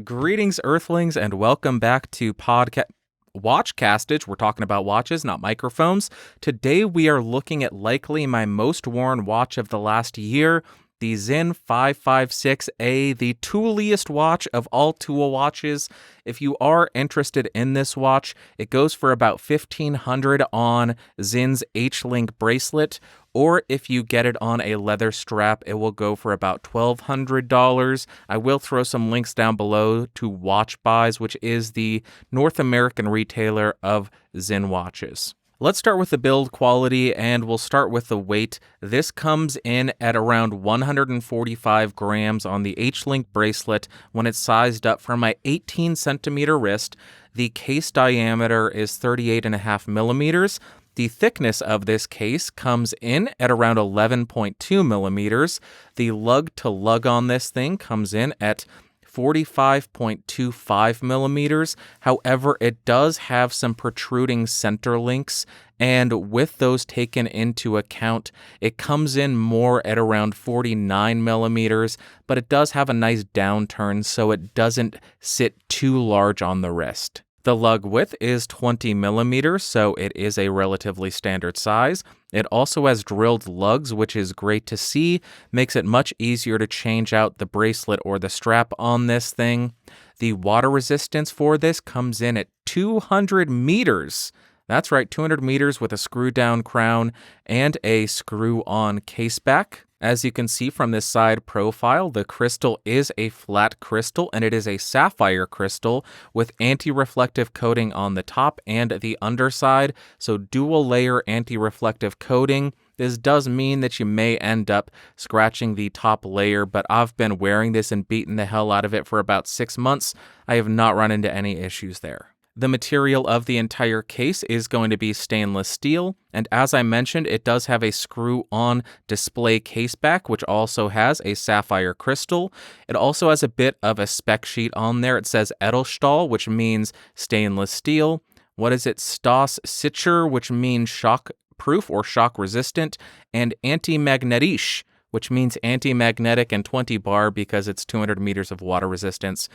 Greetings, Earthlings, and welcome back to Watchcastage. We're talking about watches, not microphones. Today we are looking at likely my most worn watch of the last year, the Sinn 556a, the tooliest watch of all tool watches. If you are interested in this watch, it goes for about $1,500 on Sinn's H-Link bracelet, or if you get it on a leather strap, it will go for about $1,200. I will throw some links down below to Watch Buys, which is the North American retailer of Sinn watches. Let's start with the build quality, and we'll start with the weight. This comes in at around 145 grams on the H-Link bracelet when it's sized up for my 18 centimeter wrist. The case diameter is 38.5 millimeters. The thickness of this case comes in at around 11.2 millimeters. The lug to lug on this thing comes in at 45.25 millimeters. However, it does have some protruding center links, and with those taken into account, it comes in more at around 49 millimeters, but it does have a nice downturn, so it doesn't sit too large on the wrist. The lug width is 20 millimeters, so it is a relatively standard size. It also has drilled lugs, which is great to see, makes it much easier to change out the bracelet or the strap on this thing. The water resistance for this comes in at 200 meters. That's right, 200 meters with a screw-down crown and a screw-on caseback. As you can see from this side profile, the crystal is a flat crystal, and it is a sapphire crystal with anti-reflective coating on the top and the underside, so dual layer anti-reflective coating. This does mean that you may end up scratching the top layer, but I've been wearing this and beating the hell out of it for about 6 months. I have not run into any issues there. The material of the entire case is going to be stainless steel, and as I mentioned, it does have a screw-on display caseback, which also has a sapphire crystal. It also has a bit of a spec sheet on there. It says Edelstahl, which means stainless steel. What is it? Stoss Sicher, which means shock-proof or shock-resistant, and anti-magnetisch, which means anti-magnetic, and 20 bar because it's 200 meters of water resistance.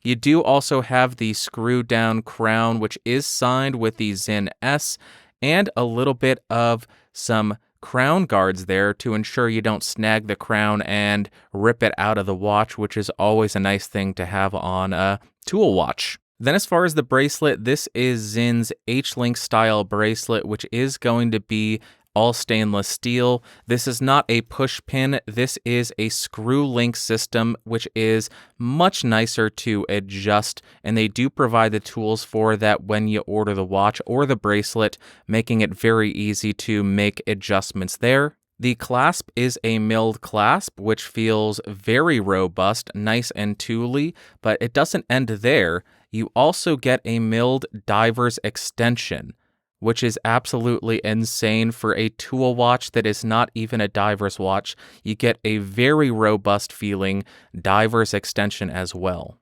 You do also have the screw-down crown, which is signed with the Sinn S, and a little bit of some crown guards there to ensure you don't snag the crown and rip it out of the watch, which is always a nice thing to have on a tool watch. Then as far as the bracelet, this is Sinn's H-Link style bracelet, which is going to be all stainless steel. This is not a push pin. This is a screw link system, which is much nicer to adjust, and they do provide the tools for that when you order the watch or the bracelet, making it very easy to make adjustments there. The clasp is a milled clasp, which feels very robust, nice and tooly, but it doesn't end there. You also get a milled diver's extension, which is absolutely insane for a tool watch that is not even a diver's watch. You get a very robust feeling diver's extension as well.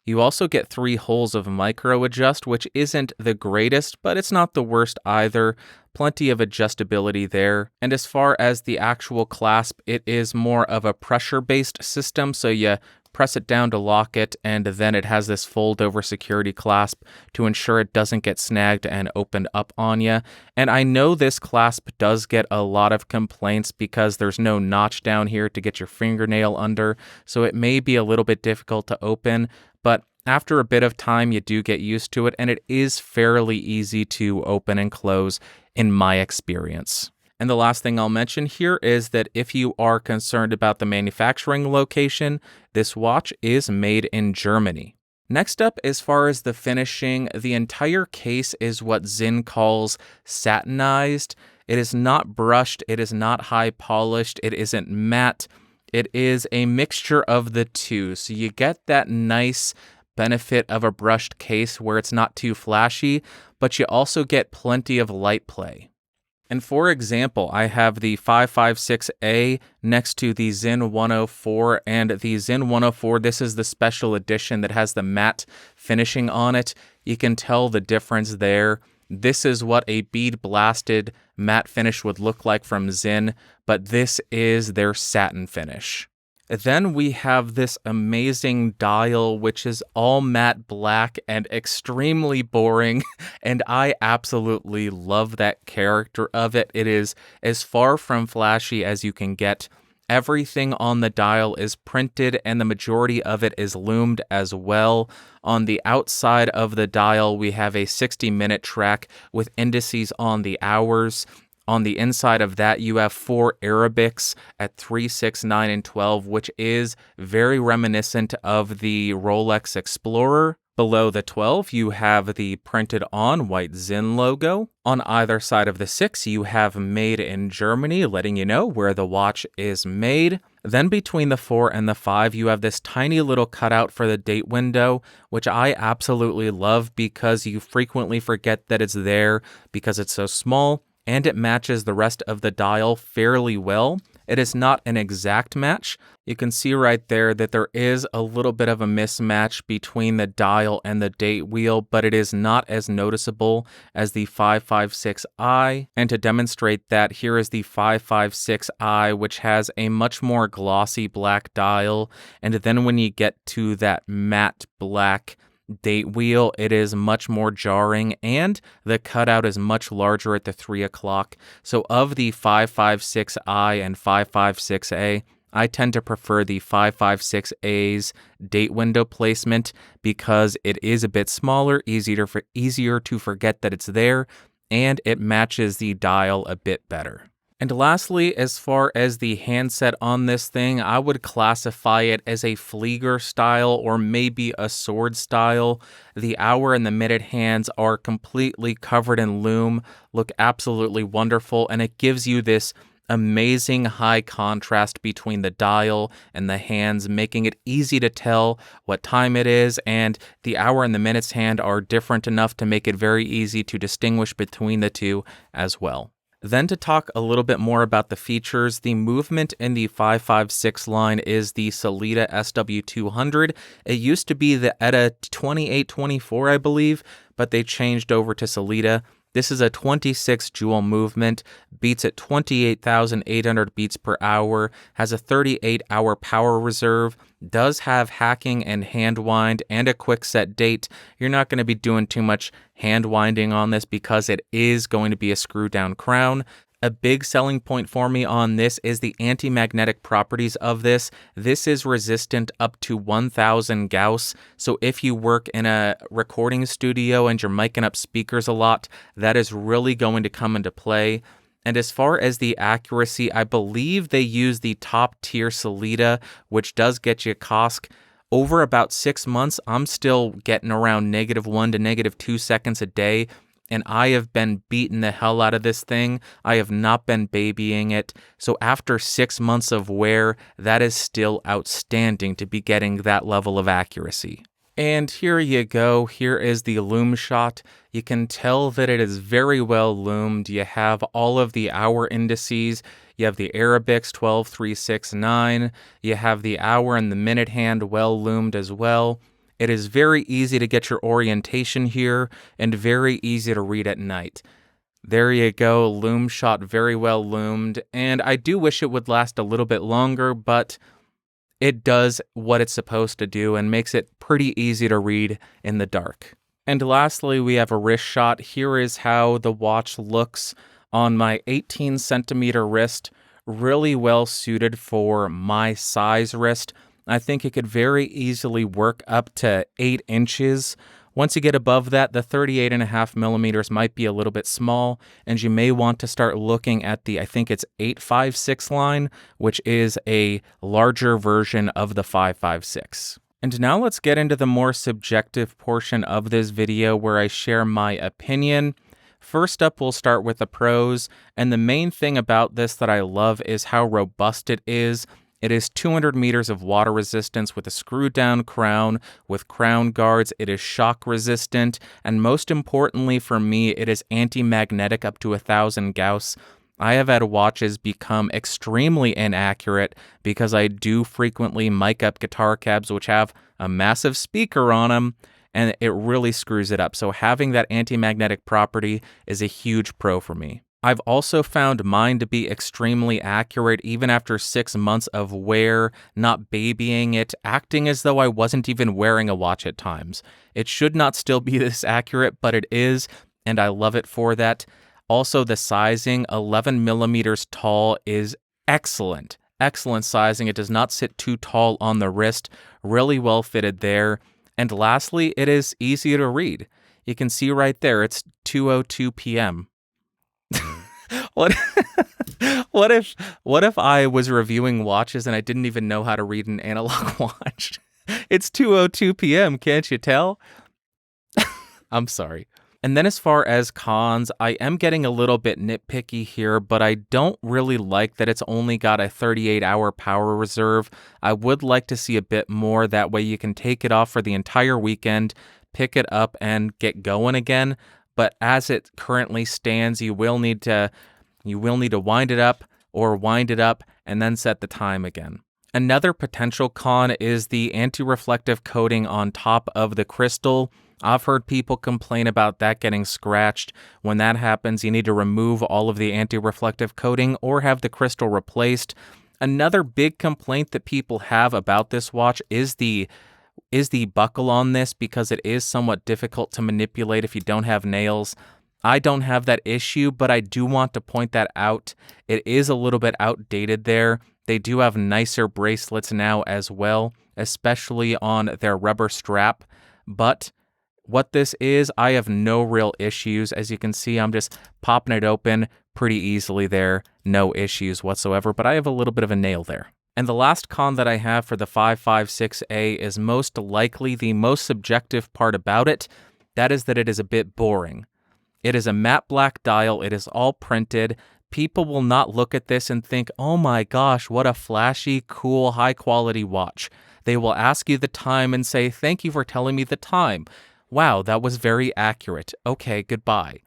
You also get 3 holes of micro adjust, which isn't the greatest, but it's not the worst either. Plenty of adjustability there. And as far as the actual clasp, it is more of a pressure-based system, so you press it down to lock it, and then it has this fold-over security clasp to ensure it doesn't get snagged and opened up on you. And I know this clasp does get a lot of complaints because there's no notch down here to get your fingernail under, so it may be a little bit difficult to open, but after a bit of time, you do get used to it, and it is fairly easy to open and close in my experience. And the last thing I'll mention here is that if you are concerned about the manufacturing location, this watch is made in Germany. Next up, as far as the finishing, the entire case is what Sinn calls satinized. It is not brushed, it is not high polished, it isn't matte. It is a mixture of the two, so you get that nice benefit of a brushed case where it's not too flashy, but you also get plenty of light play. And for example, I have the 556a next to the Sinn 104, and the Sinn 104, this is the special edition that has the matte finishing on it. You can tell the difference there. This is what a bead-blasted matte finish would look like from Sinn, but this is their satin finish. Then we have this amazing dial, which is all matte black and extremely boring, and I absolutely love that character of it. It is as far from flashy as you can get. Everything on the dial is printed, and the majority of it is loomed as well. On the outside of the dial, we have a 60-minute track with indices on the hours. On the inside of that, you have 4 Arabics at 3, 6, 9, and 12, which is very reminiscent of the Rolex Explorer. Below the 12, you have the printed on white Sinn logo. On either side of the 6, you have made in Germany, letting you know where the watch is made. Then between the 4 and the 5, you have this tiny little cutout for the date window, which I absolutely love because you frequently forget that it's there because it's so small, and it matches the rest of the dial fairly well. It is not an exact match. You can see right there that there is a little bit of a mismatch between the dial and the date wheel, but it is not as noticeable as the 556i. And to demonstrate that, here is the 556i, which has a much more glossy black dial. And then when you get to that matte black date wheel, it is much more jarring, and the cutout is much larger at the 3 o'clock. So of the 556i and 556a, I tend to prefer the 556a's date window placement because it is a bit smaller, easier to forget that it's there, and it matches the dial a bit better. And lastly, as far as the handset on this thing, I would classify it as a Flieger style or maybe a sword style. The hour and the minute hands are completely covered in lume, look absolutely wonderful, and it gives you this amazing high contrast between the dial and the hands, making it easy to tell what time it is, and the hour and the minutes hand are different enough to make it very easy to distinguish between the two as well. Then to talk a little bit more about the features, the movement in the 556 line is the Sellita SW200. It used to be the ETA 2824, I believe, but they changed over to Sellita. This is a 26 jewel movement, beats at 28,800 beats per hour, has a 38-hour power reserve, does have hacking and hand wind and a quick set date. You're not going to be doing too much hand winding on this because it is going to be a screw down crown. A big selling point for me on this is the anti-magnetic properties of this. This is resistant up to 1000 Gauss, so if you work in a recording studio and you're miking up speakers a lot, that is really going to come into play. And as far as the accuracy, I believe they use the top tier Sellita, which does get you COSC. Over about 6 months, I'm still getting around -1 to -2 seconds a day, and I have been beating the hell out of this thing. I have not been babying it. So after 6 months of wear, that is still outstanding to be getting that level of accuracy. And here you go. Here is the lume shot. You can tell that it is very well loomed. You have all of the hour indices. You have the Arabics 12, 3, 6, 9. You have the hour and the minute hand well loomed as well. It is very easy to get your orientation here and very easy to read at night. There you go, lume shot, very well loomed, and I do wish it would last a little bit longer, but it does what it's supposed to do and makes it pretty easy to read in the dark. And lastly, we have a wrist shot. Here is how the watch looks on my 18 centimeter wrist, really well suited for my size wrist. I think it could very easily work up to 8 inches. Once you get above that, the 38.5 millimeters might be a little bit small, and you may want to start looking at the, I think it's 856 line, which is a larger version of the 556. And now let's get into the more subjective portion of this video where I share my opinion. First up, we'll start with the pros, and the main thing about this that I love is how robust it is. It is 200 meters of water resistance with a screw-down crown, with crown guards. It is shock resistant, and most importantly for me, it is anti-magnetic up to 1000 Gauss. I have had watches become extremely inaccurate because I do frequently mic up guitar cabs which have a massive speaker on them, and it really screws it up. So having that anti-magnetic property is a huge pro for me. I've also found mine to be extremely accurate even after 6 months of wear, not babying it, acting as though I wasn't even wearing a watch at times. It should not still be this accurate, but it is, and I love it for that. Also, the sizing, 11 millimeters tall, is excellent. Excellent sizing. It does not sit too tall on the wrist. Really well fitted there. And lastly, it is easy to read. You can see right there, it's 2:02 p.m. What what if I was reviewing watches and I didn't even know how to read an analog watch? It's 2:02 p.m., can't you tell? I'm sorry. And then as far as cons, I am getting a little bit nitpicky here, but I don't really like that it's only got a 38-hour power reserve. I would like to see a bit more. That way you can take it off for the entire weekend, pick it up, and get going again. But as it currently stands, you will need to wind it up or wind it up and then set the time again. Another potential con is the anti-reflective coating on top of the crystal. I've heard people complain about that getting scratched. When that happens, you need to remove all of the anti-reflective coating or have the crystal replaced. Another big complaint that people have about this watch is the buckle on this, because it is somewhat difficult to manipulate if you don't have nails. I don't have that issue, but I do want to point that out. It is a little bit outdated there. They do have nicer bracelets now as well, especially on their rubber strap. But what this is, I have no real issues. As you can see, I'm just popping it open pretty easily there. No issues whatsoever, but I have a little bit of a nail there. And the last con that I have for the 556A is most likely the most subjective part about it. That is that it is a bit boring. It is a matte black dial. It is all printed. People will not look at this and think, oh my gosh, what a flashy, cool, high-quality watch. They will ask you the time and say, thank you for telling me the time. Wow, that was very accurate. Okay, goodbye.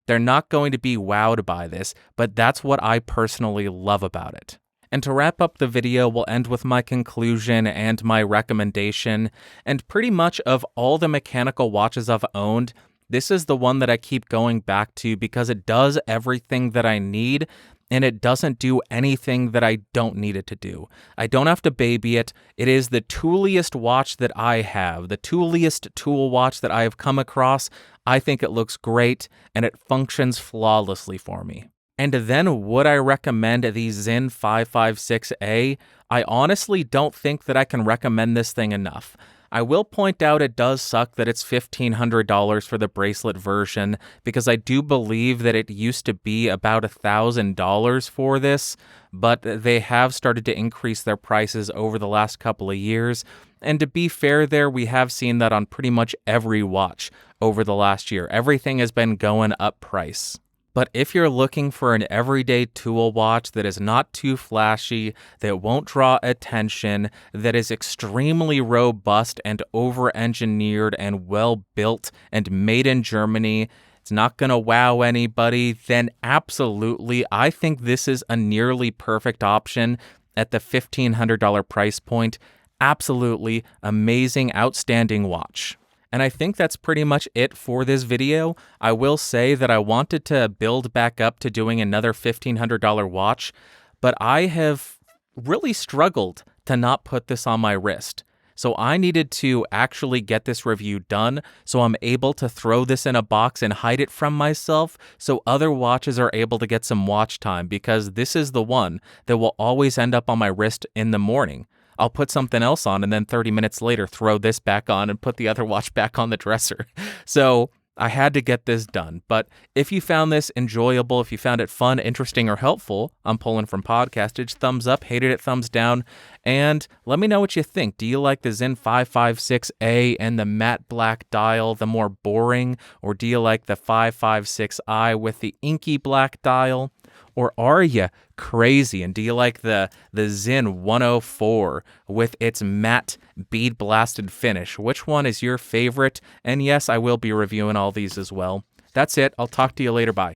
They're not going to be wowed by this, but that's what I personally love about it. And to wrap up the video, we'll end with my conclusion and my recommendation. And pretty much of all the mechanical watches I've owned, this is the one that I keep going back to because it does everything that I need, and it doesn't do anything that I don't need it to do. I don't have to baby it. It is the tooliest watch that I have, the tooliest tool watch that I have come across. I think it looks great, and it functions flawlessly for me. And then would I recommend the Sinn 556a? I honestly don't think that I can recommend this thing enough. I will point out it does suck that it's $1,500 for the bracelet version, because I do believe that it used to be about $1,000 for this, but they have started to increase their prices over the last couple of years. And to be fair there, we have seen that on pretty much every watch over the last year. Everything has been going up price. But if you're looking for an everyday tool watch that is not too flashy, that won't draw attention, that is extremely robust and over-engineered and well-built and made in Germany, it's not going to wow anybody, then absolutely, I think this is a nearly perfect option at the $1,500 price point. Absolutely amazing, outstanding watch. And I think that's pretty much it for this video. I will say that I wanted to build back up to doing another $1,500 watch, but I have really struggled to not put this on my wrist. So I needed to actually get this review done so I'm able to throw this in a box and hide it from myself so other watches are able to get some watch time, because this is the one that will always end up on my wrist in the morning. I'll put something else on and then 30 minutes later throw this back on and put the other watch back on the dresser. So I had to get this done. But if you found this enjoyable, if you found it fun, interesting, or helpful, I'm pulling from Podcastage, thumbs up, hated it, thumbs down, and let me know what you think. Do you like the Sinn 556a and the matte black dial, the more boring, or do you like the 556i with the inky black dial? Or are you crazy and do you like the Sinn 104 with its matte bead blasted finish? Which one is your favorite? And yes, I will be reviewing all these as well. That's it. I'll talk to you later. Bye.